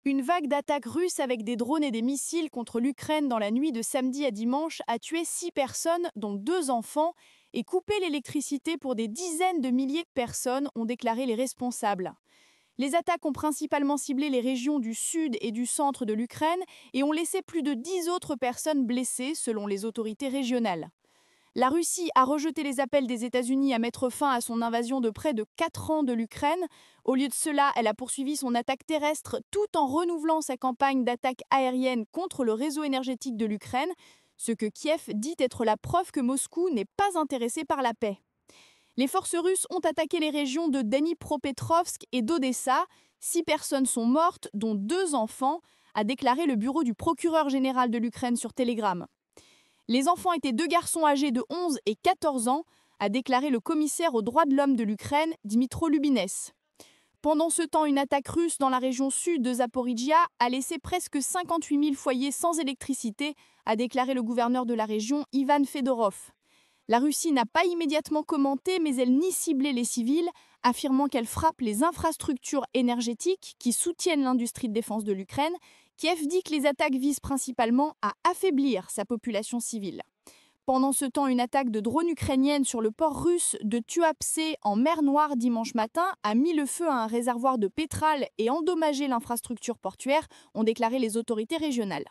Une vague d'attaques russes avec des drones et des missiles contre l'Ukraine dans la nuit de samedi à dimanche a tué 6 personnes, dont 2 enfants, et coupé l'électricité pour des dizaines de milliers de personnes, ont déclaré les responsables. Les attaques ont principalement ciblé les régions du sud et du centre de l'Ukraine et ont laissé plus de 10 autres personnes blessées, selon les autorités régionales. La Russie a rejeté les appels des États-Unis à mettre fin à son invasion de près de 4 ans de l'Ukraine. Au lieu de cela, elle a poursuivi son attaque terrestre tout en renouvelant sa campagne d'attaque aérienne contre le réseau énergétique de l'Ukraine, ce que Kiev dit être la preuve que Moscou n'est pas intéressé par la paix. Les forces russes ont attaqué les régions de Dnipropetrovsk et d'Odessa. 6 personnes sont mortes, dont 2 enfants, a déclaré le bureau du procureur général de l'Ukraine sur Telegram. Les enfants étaient 2 garçons âgés de 11 et 14 ans, a déclaré le commissaire aux droits de l'homme de l'Ukraine, Dmytro Lubinets. Pendant ce temps, une attaque russe dans la région sud de Zaporizhia a laissé presque 58 000 foyers sans électricité, a déclaré le gouverneur de la région, Ivan Fedorov. La Russie n'a pas immédiatement commenté, mais elle nie cibler les civils, affirmant qu'elle frappe les infrastructures énergétiques qui soutiennent l'industrie de défense de l'Ukraine. Kiev dit que les attaques visent principalement à affaiblir sa population civile. Pendant ce temps, une attaque de drones ukrainiennes sur le port russe de Tuapse en mer Noire dimanche matin a mis le feu à un réservoir de pétrole et endommagé l'infrastructure portuaire, ont déclaré les autorités régionales.